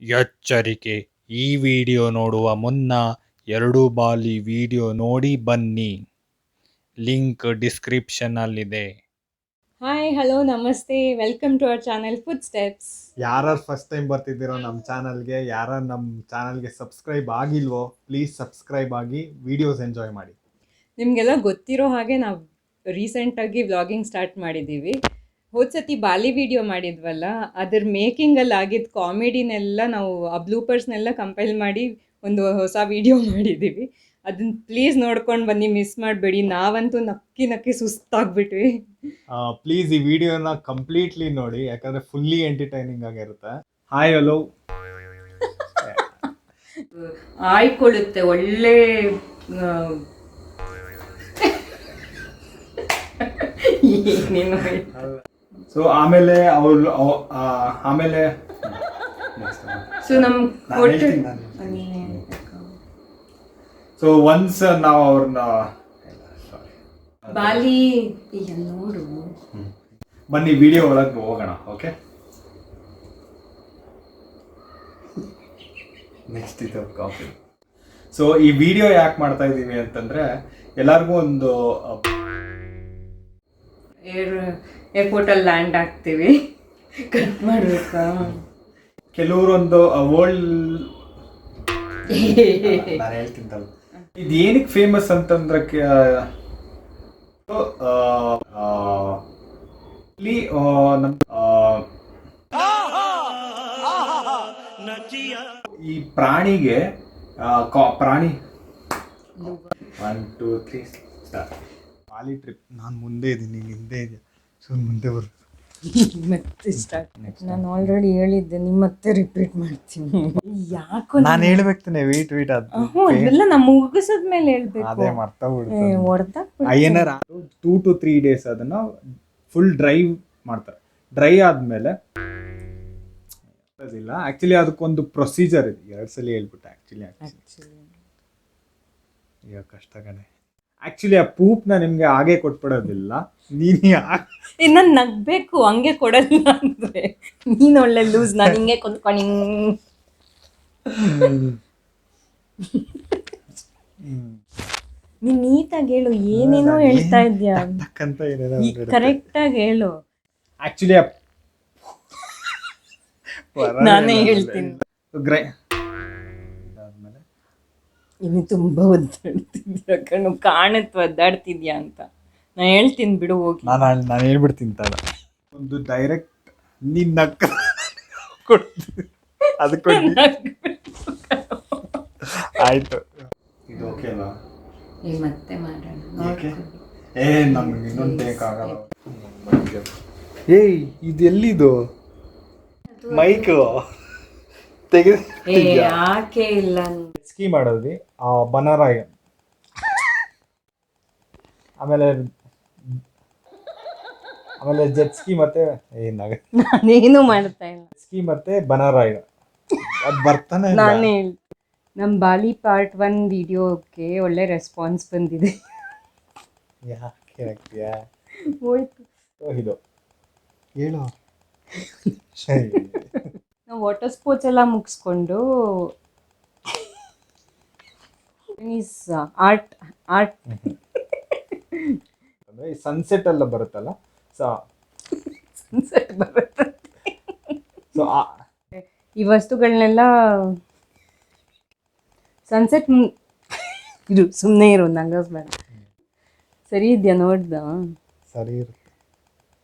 ಎಚ್ಚರಿಕೆ, ಈ ವಿಡಿಯೋ ನೋಡುವ ಮುನ್ನ 2 ಬಾಲಿ ವಿಡಿಯೋ ನೋಡಿ ಬನ್ನಿ. ಲಿಂಕ್ ಡಿಸ್ಕ್ರಿಪ್ಷನಲ್ಲಿದೆ. ಹಾಯ್, ಹಲೋ, ನಮಸ್ತೆ, ವೆಲ್ಕಮ್ ಟು ಅವರ್ ಚಾನಲ್ ಫುಟ್ಸ್ಟೆಪ್ಸ್. ಯಾರು ಫಸ್ಟ್ ಟೈಮ್ ಬರ್ತಿದ್ದೀರೋ ನಮ್ಮ ಚಾನಲ್ಗೆ, ಯಾರು ನಮ್ಮ ಚಾನಲ್ಗೆ ಸಬ್ಸ್ಕ್ರೈಬ್ ಆಗಿಲ್ವೋ ಪ್ಲೀಸ್ ಸಬ್ಸ್ಕ್ರೈಬ್ ಆಗಿ ವಿಡಿಯೋಸ್ ಎಂಜಾಯ್ ಮಾಡಿ. ನಿಮಗೆಲ್ಲ ಗೊತ್ತಿರೋ ಹಾಗೆ ನಾವು ರೀಸೆಂಟಾಗಿ ವ್ಲಾಗಿಂಗ್ ಸ್ಟಾರ್ಟ್ ಮಾಡಿದ್ದೀವಿ. ಹೋದ್ಸತಿ ಬಾಲಿ ವಿಡಿಯೋ ಮಾಡಿದ್ವಲ್ಲ, ಅದ್ರ ಮೇಕಿಂಗಲ್ಲಿ ಆಗಿದ್ದ ಕಾಮಿಡಿನೆಲ್ಲ ನಾವು ಆ ಬ್ಲೂಪರ್ಸ್ನೆಲ್ಲ ಕಂಪೈಲ್ ಮಾಡಿ ಒಂದು ಹೊಸ ವಿಡಿಯೋ ಮಾಡಿದ್ದೀವಿ. ಅದನ್ನ ಪ್ಲೀಸ್ ನೋಡ್ಕೊಂಡು ಬನ್ನಿ, ಮಿಸ್ ಮಾಡಬೇಡಿ. ನಾವಂತೂ ನಕ್ಕಿ ನಕ್ಕಿ ಸುಸ್ತಾಗ್ಬಿಟ್ವಿ. ಪ್ಲೀಸ್ ಈ ವಿಡಿಯೋನ ಕಂಪ್ಲೀಟ್ಲಿ ನೋಡಿ, ಯಾಕಂದ್ರೆ ಫುಲ್ಲಿ ಎಂಟರ್ಟೈನಿಂಗ್ ಆಗಿರುತ್ತೆ. Hi, hello. ಆಯ್ಕೊಳ್ಳುತ್ತೆ ಒಳ್ಳೆ ಸೊ ಆಮೇಲೆ ಅವ್ರು ಆಮೇಲೆ ಸೊ ನಮ್ ಸೊ ಒನ್ಸ್ ನಾವು ಅವ್ರನ್ನ ಬಾಲಿ ನೋಡು, ಬನ್ನಿ ವಿಡಿಯೋ ಒಳಗೆ ಹೋಗೋಣ. ಓಕೆ, ನೆಕ್ಸ್ಟ್ ಇದು ಕಾಫಿ. ಸೊ ಈ ವಿಡಿಯೋ ಯಾಕೆ ಮಾಡ್ತಾ ಇದ್ದೀವಿ ಅಂತಂದ್ರೆ, ಎಲ್ಲರಿಗೂ ಒಂದು ಏರ್ಪೋರ್ಟಲ್ಲಿ ಲ್ಯಾಂಡ್ ಆಗ್ತೀವಿ, ಕಟ್ ಮಾಡ್ಬೇಕಾ? ಕೆಲವರೊಂದು ವರ್ಲ್ಡ್ ನಾನು ಹೇಳ್ತಿದ್ದಲ್ಲ, ಇದು ಏನಕ್ಕೆ ಫೇಮಸ್ ಅಂತಂದ್ರೆ ಈ ಪ್ರಾಣಿಗೆ ಪ್ರಾಣಿ 1 2 3 ಸ್ಟಾರ್ಟ್. Bali trip. ನಾನು ಮುಂದೆ ಇದ್ದೀನಿ, ನೀನು ಹಿಂದೆ ಇದೆಯಾ? ಸೊ ಮುಂದೆ ಬರು. ಮತ್ತೆ ಸ್ಟಾರ್ಟ್. ನಾನು ಆಲ್ರೆಡಿ ಹೇಳಿದ್ದೆ, ನಿಮ್ಮ ಮತ್ತೆ ರಿಪೀಟ್ ಮಾಡ್ತೀನಿ. ಯಾಕೋ ನಾನು ಹೇಳ್ಬೇಕು ತಾನೆ, ವೇಟ್ ಅದೆಲ್ಲ ನಮ್ಮ ಮುಗಿಸೋದ್ಮೇಲೆ ಹೇಳ್ಬೇಕು. ಅದೇ ಮರ್ತಾ ಹೊಡೆದ ಏನಾರ 2 to 3 days ಅದನ್ನ ಫುಲ್ ಡ್ರೈ ಮಾಡ್ತಾರೆ. ಡ್ರೈ ಆದ್ಮೇಲೆ ಇಲ್ಲ, ಆಕ್ಚುಲಿ ಅದಕ್ಕೊಂದು ಪ್ರೊಸೀಜರ್ ಇದೆ. 2 ಸಲ ಹೇಳ್ಬಿಟ್ಟೆ ಆಕ್ಚುಲಿ ಈಗ ಕಷ್ಟ ಕಣೆ. ಆಕ್ಚುಲಿ ಆ ಪೂಪ್ನ ನಿಮ್ಗೆ ಹಾಗೆ ಕೊಟ್ಬಿಡೋದಿಲ್ಲ, ನೀನು ಇನ್ನ ನಗ್ಬೇಕು, ಹಂಗೆ ಕೊಡಲ್ಲ ಅಂದ್ರೆ ನೀನ್ ಒಳ್ಳೆ ಲೂಸ್. ನಾನು ಹಿಂಗೆ ಕುತ್ಕೊಂಡು ನೀನ್ ನೀಟಾಗಿ ಹೇಳು, ಏನೇನೋ ಹೇಳ್ತಾ ಇದ್ಯಾ, ಕರೆಕ್ಟ್ ಆಗಿ ಹೇಳು. ಆಕ್ಚುಲಿ ನಾನೇ ಹೇಳ್ತೀನಿ. ಇನ್ನು ತುಂಬಾ ಒದ್ದಾಡ್ತಿದ್ಯಾ ಕಣ್ಣು, ಕಾಣತ್ ಒದ್ದಾಡ್ತಿದ್ಯಾ ಅಂತ. ನಾನು ಹೇಳ್ತೀನಿ ಬಿಡು, ಹೋಗಿ. ನಾನು ಹೇಳ್ಬಿಡ್ತೀನಿ ತಾಳ. ಒಂದು ಡೈರೆಕ್ಟ್ ನೀನ್ ನಕ್ಕ ಕೊಡ್ತೀನಿ, ಅದಕ್ಕೆ ಆಯ್ತು. ಇದು ಓಕೆ ಅಲ್ಲ? ಮತ್ತೆ ಮಾಡೋಣ. ನಮ್ಗೆ ಇನ್ನೊಂದು ಬೇಕಾಗಲ್ಲ. ಇದೆಲ್ಲಿದು ಮೈಕ್ ಯಾಕೆ ಇಲ್ಲ ಸ್ಕೀ ಮಾಡೋದ್ವಿ ಬನಾರಾಯ, ಆಮೇಲೆ ಜೆಟ್ ಸ್ಕೀ ಮತ್ತೆ ನಾನೇನು ಮಾಡ್ತಾ ಇಲ್ಲ. ಸ್ಕೀ ಮತ್ತೆ ಬನಾರಾಯ ಅದು ಬರ್ತಾನೆ. ನಾನೇ ನಮ್ಮ ಬಾಲಿ ಪಾರ್ಟ್ 1 ವಿಡಿಯೋಕ್ಕೆ ಒಳ್ಳೆ ರೆಸ್ಪಾನ್ಸ್ ಬಂದಿದೆ. ಯಾಕೆ ಹೋಯ್ತು ಇದು ಹೇಳು. ನಾವು ವಾಟರ್ ಸ್ಪೋರ್ಟ್ಸ್ ಎಲ್ಲ ಮುಗಿಸ್ಕೊಂಡು ಆರ್ಟ್ ಅಂದ್ರೆ ಈ ಸನ್ಸೆಟ್ ಎಲ್ಲ ಬರುತ್ತಲ್ಲ, ಸನ್ಸೆಟ್ ಬರುತ್ತೆ. ಸೊ ಈ ವಸ್ತುಗಳನ್ನೆಲ್ಲ ಸನ್ಸೆಟ್ ಇರು, ಸುಮ್ಮನೆ ಇರು, ನಂಗಸ್ಬೇಡ. ಸರಿ ಇದೆಯಾ? ನೋಡ್ದ? ಸರಿ ಇರುತ್ತೆ.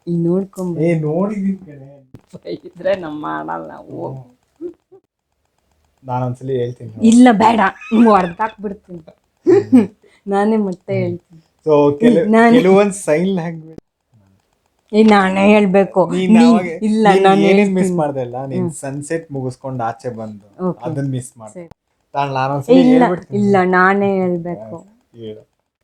ಈಗ ನೋಡ್ಕೊಂಬ. ನೋಡಿದ್ರೆ ನಮ್ಮ ಮಾಡಲ್ಲ ನಾವು. ನಾನೊಂದ್ಸಲಿ ಹೇಳ್ತೀನಿ. ಇಲ್ಲ ಬೇಡ, ನೀವು ಹೊಡೆದಾಕ್ಬಿಡ್ತೀನಿ. ನಾನೇ ಮತ್ತೆ ಹೇಳ್ತೀನಿ. ಸೊ ಕೆಲವೊಂದು ಸೈನ್ ಲ್ಯಾಂಗ್ವೇಜ್ ನಾನೇ ಹೇಳ್ಬೇಕು. ಇಲ್ಲ, ನಾನು ಏನೇನ್ ಮಿಸ್ ಮಾಡ್ದೆ ಇಲ್ಲ, ನೀನ್ ಸನ್ಸೆಟ್ ಮುಗಿಸ್ಕೊಂಡು ಆಚೆ ಬಂದು ಅದನ್ನ ಮಿಸ್ ಮಾಡ್ದೆ. ಇಲ್ಲ, ನಾನೇ ಹೇಳ್ಬೇಕು.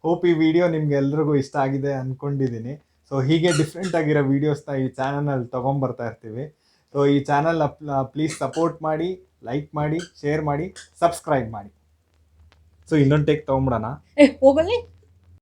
ಹೋಪ್ ಈ ವಿಡಿಯೋ ನಿಮ್ಗೆ ಎಲ್ರಿಗೂ ಇಷ್ಟ ಆಗಿದೆ ಅನ್ಕೊಂಡಿದೀನಿ. ಸೊ ಹೀಗೆ ಡಿಫ್ರೆಂಟ್ ಆಗಿರೋ ವಿಡಿಯೋಸ್ನ ಈ ಚಾನಲ್ನಲ್ಲಿ ತೊಗೊಂಬರ್ತಾ ಇರ್ತೀವಿ. ಸೊ ಈ ಚಾನಲ್ನ ಪ್ಲೀಸ್ ಸಪೋರ್ಟ್ ಮಾಡಿ, ಲೈಕ್ ಮಾಡಿ, ಶೇರ್ ಮಾಡಿ, ಸಬ್ಸ್ಕ್ರೈಬ್ ಮಾಡಿ. ಸೊ ಇನ್ನೊಂದು ಟೇಕ್ ತೊಗೊಂಬಿಡೋಣ. ಹೋಗಲಿ.